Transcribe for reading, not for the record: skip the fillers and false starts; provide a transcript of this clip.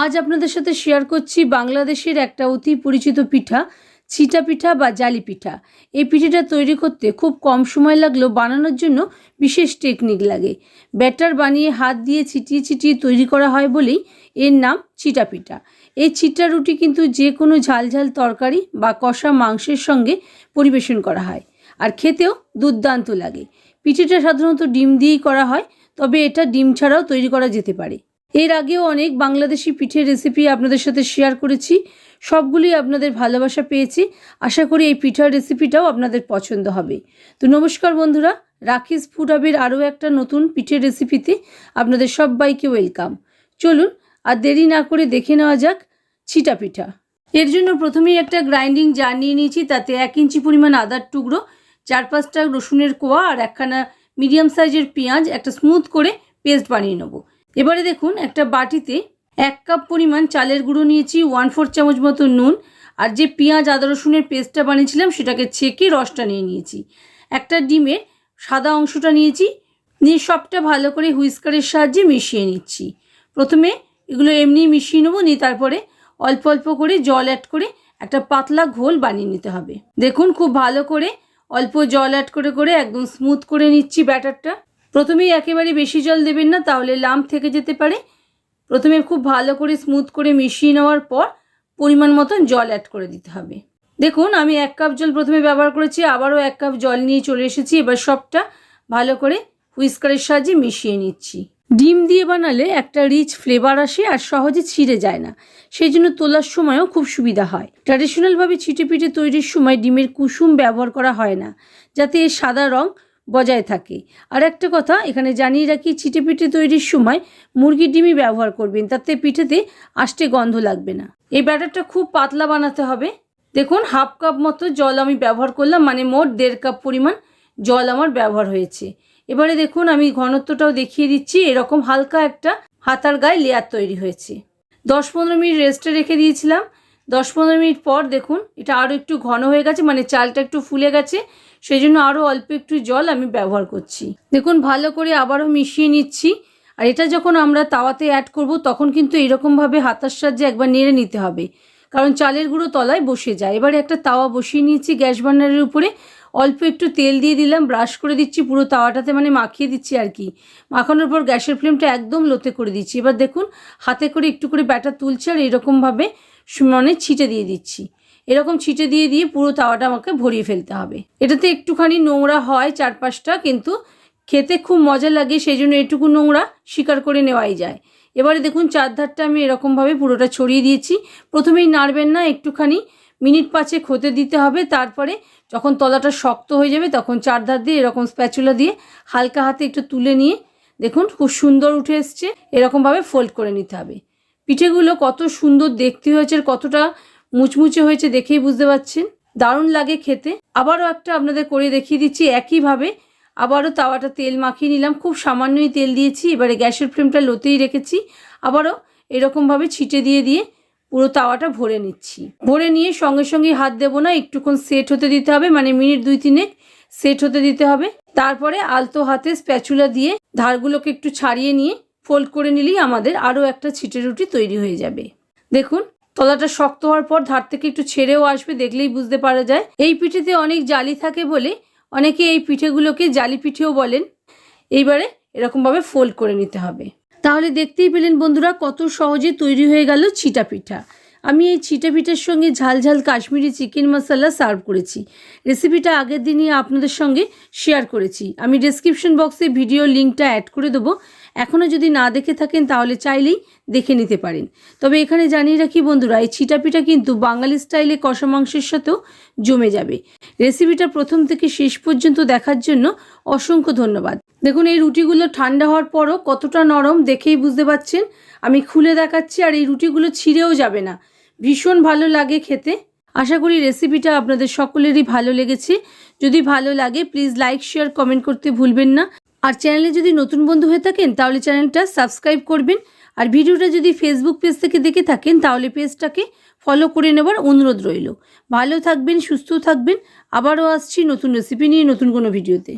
আজ আপনাদের সাথে শেয়ার করছি বাংলাদেশের একটা অতি পরিচিত পিঠা, ছিটা পিঠা বা জালি পিঠা। এই পিঠাটা তৈরি করতে খুব কম সময় লাগলেও বানানোর জন্য বিশেষ টেকনিক লাগে। ব্যাটার বানিয়ে হাত দিয়ে ছিটিয়ে ছিটিয়ে তৈরি করা হয় বলেই এর নাম ছিটা পিঠা। এই ছিটা রুটি কিন্তু যে কোনো ঝালঝাল তরকারি বা কষা মাংসের সঙ্গে পরিবেশন করা হয়, আর খেতেও দুর্দান্ত লাগে। পিঠাটা সাধারণত ডিম দিয়েই করা হয়, তবে এটা ডিম ছাড়াও তৈরি করা যেতে পারে। এর আগেও অনেক বাংলাদেশি পিঠের রেসিপি আপনাদের সাথে শেয়ার করেছি, সবগুলোই আপনাদের ভালোবাসা পেয়েছি। আশা করি এই পিঠার রেসিপিটাও আপনাদের পছন্দ হবে। তো নমস্কার বন্ধুরা, রাখিস ফুড হাবের আরও একটা নতুন পিঠের রেসিপিতে আপনাদের সবাইকে ওয়েলকাম। চলুন আর দেরি না করে দেখে নেওয়া যাক ছিটা পিঠা। এর জন্য প্রথমেই একটা গ্রাইন্ডিং জার নিয়ে নিয়েছি, তাতে 1 ইঞ্চি পরিমাণ আদার টুকরো, 4-5টা রসুনের কোয়া আর একখানা মিডিয়াম সাইজের পেঁয়াজ একটা স্মুথ করে পেস্ট বানিয়ে নেব। এবারে দেখুন, একটা বাটিতে 1 কাপ পরিমাণ চালের গুঁড়ো নিয়েছি, 1/4 চামচ মতো নুন, আর যে পেঁয়াজ আদা রসুনের পেস্টটা বানিয়েছিলাম সেটাকে ছেঁকে রসটা নিয়ে নিয়েছি। একটা ডিমের সাদা অংশটা নিয়েছি, নিয়ে সবটা ভালো করে হুইস্কারের সাহায্যে মিশিয়ে নিচ্ছি। প্রথমে এগুলো এমনি মিশিয়ে নেবো, নিয়ে তারপরে অল্প অল্প করে জল অ্যাড করে একটা পাতলা ঘোল বানিয়ে নিতে হবে। দেখুন, খুব ভালো করে অল্প জল অ্যাড করে করে একদম স্মুথ করে নিচ্ছি ব্যাটারটা। প্রথমেই একেবারে বেশি জল দেবেন না, তাহলে লাম্প থেকে যেতে পারে। প্রথমে খুব ভালো করে স্মুথ করে মিশিয়ে নেওয়ার পর পরিমাণ মতন জল অ্যাড করে দিতে হবে। দেখুন, আমি 1 কাপ জল প্রথমে ব্যবহার করেছি, আবারও 1 কাপ জল নিয়ে চলে এসেছি। এবার সবটা ভালো করে হুইস্কারের সাহায্যে মিশিয়ে নিচ্ছি। ডিম দিয়ে বানালে একটা রিচ ফ্লেভার আসে আর সহজে ছিঁড়ে যায় না, সেই জন্য তোলার সময়ও খুব সুবিধা হয়। ট্র্যাডিশনালভাবে ছিটে পিঠে তৈরির সময় ডিমের কুসুম ব্যবহার করা হয় না, যাতে এর সাদা রং বজায় থাকে। আর একটা কথা এখানে জানিয়ে রাখি, ছিটে পিঠে তৈরির সময় মুরগির ডিমই ব্যবহার করবেন, তাতে পিঠেতে আষ্টে গন্ধ লাগবে না। এই ব্যাটারটা খুব পাতলা বানাতে হবে। দেখুন, 1/2 কাপ মতো জল আমি ব্যবহার করলাম, মানে মোট 1.5 কাপ পরিমাণ জল আমার ব্যবহার হয়েছে। এবারে দেখুন, আমি ঘনত্বটাও দেখিয়ে দিচ্ছি। এরকম হালকা একটা হাতার গায়ে লেয়ার তৈরি হয়েছে। 10-15 মিনিট রেস্টে রেখে দিয়েছিলাম। 10-15 মিনিট পর দেখুন, এটা আরও একটু ঘন হয়ে গেছে, মানে চালটা একটু ফুলে গেছে, সেই জন্য আরও অল্প একটু জল আমি ব্যবহার করছি। দেখুন, ভালো করে আবারও মিশিয়ে নিচ্ছি। আর এটা যখন আমরা তাওয়াতে অ্যাড করব, তখন কিন্তু এরকমভাবে হাতার সাহায্যে একবার নেড়ে নিতে হবে, কারণ চালের গুঁড়ো তলায় বসে যায়। এবারে একটা তাওয়া বসিয়ে নিয়েছি গ্যাস বার্নারের উপরে, অল্প একটু তেল দিয়ে দিলাম, ব্রাশ করে দিচ্ছি পুরো তাওয়াটাতে, মানে মাখিয়ে দিচ্ছি আর কি। মাখানোর পর গ্যাসের ফ্লেমটা একদম লোতে করে দিচ্ছি। এবার দেখুন, হাতে করে একটু করে ব্যাটার তুলছি আর এরকমভাবে মানে ছিটে দিয়ে দিচ্ছি। এরকম ছিটে দিয়ে দিয়ে পুরো তাওয়াটা আমাকে ভরিয়ে ফেলতে হবে। এটাতে একটুখানি নোংরা হয় 4-5টা, কিন্তু খেতে খুব মজা লাগে, সেই জন্য এটুকু নোংরা স্বীকার করে নেওয়াই যায়। এবারে দেখুন, চারধারটা আমি এরকমভাবে পুরোটা ছড়িয়ে দিয়েছি। প্রথমেই নাড়বেন না, একটুখানি মিনিট 5 হতে দিতে হবে। তারপরে যখন তলাটা শক্ত হয়ে যাবে, তখন চারধার দিয়ে এরকম স্প্যাচুলা দিয়ে হালকা হাতে একটু তুলে নিয়ে দেখুন খুব সুন্দর উঠে এসছে। এরকমভাবে ফোল্ড করে নিতে হবে। পিঠেগুলো কত সুন্দর দেখতে হয়েছে আর কতটা মুচমুচে হয়েছে দেখেই বুঝতে পারছেন, দারুণ লাগে খেতে। আবারও একটা আপনাদের করে দেখিয়ে দিচ্ছি। একইভাবে আবারও তাওয়াটা তেল মাখিয়ে নিলাম, খুব সামান্যই তেল দিয়েছি। এবারে গ্যাসের ফ্লেমটা লোতেই রেখেছি। আবারও এরকমভাবে ছিটে দিয়ে দিয়ে পুরো তাওয়াটা ভরে নিচ্ছি। ভরে নিয়ে সঙ্গে সঙ্গে হাত দেবো না, একটুক্ষণ সেট হতে দিতে হবে, মানে মিনিট 2-3 সেট হতে দিতে হবে। তারপরে আলতো হাতে স্প্যাচুলা দিয়ে ধারগুলোকে একটু ছাড়িয়ে নিয়ে ফোল্ড করে নিলেই আমাদের আরও একটা ছিটে রুটি তৈরি হয়ে যাবে। দেখুন, তলাটা শক্ত হওয়ার পর ধার থেকে একটু ছেড়েও আসবে, দেখলেই বুঝতে পারা যায়। এই পিঠেতে অনেক জালি থাকে বলে অনেকে এই পিঠেগুলোকে জালি পিঠেও বলেন। এইবারে এরকমভাবে ফোল্ড করে নিতে হবে। তাহলে দেখতেই পেলেন বন্ধুরা, কত সহজে তৈরি হয়ে গেল ছিটা পিঠা। আমি এই ছিটা পিঠার সঙ্গে ঝালঝাল কাশ্মীরি চিকেন মশলা সার্ভ করেছি। রেসিপিটা আগের দিনই আপনাদের সঙ্গে শেয়ার করেছি। আমি ডেসক্রিপশন বক্সে ভিডিও লিঙ্কটা অ্যাড করে দেবো। এখনও যদি না দেখে থাকেন তাহলে চাইলেই দেখে নিতে পারেন। তবে এখানে জানিয়ে রাখি বন্ধুরা, এই ছিটা পিঠা কিন্তু বাঙালি স্টাইলে কষা মাংসের সাথেও জমে যাবে। রেসিপিটা প্রথম থেকে শেষ পর্যন্ত দেখার জন্য অসংখ্য ধন্যবাদ। দেখুন, এই রুটিগুলো ঠান্ডা হওয়ার পরও কতটা নরম দেখেই বুঝতে পারছেন। আমি খুলে দেখাচ্ছি, আর এই রুটিগুলো ছিঁড়েও যাবে না, ভীষণ ভালো লাগে খেতে। আশা করি রেসিপিটা আপনাদের সকলেরই ভালো লেগেছে। যদি ভালো লাগে প্লিজ লাইক, শেয়ার, কমেন্ট করতে ভুলবেন না। আর চ্যানেলে যদি নতুন বন্ধু হয়ে থাকেন তাহলে চ্যানেলটা সাবস্ক্রাইব করবেন। আর ভিডিওটা যদি ফেসবুক পেজ থেকে দেখে থাকেন তাহলে পেজটাকে ফলো করে নেবার অনুরোধ রইল। ভালো থাকবেন, সুস্থ থাকবেন। আবারও আসছি নতুন রেসিপি নিয়ে, নতুন কোনো ভিডিওতে।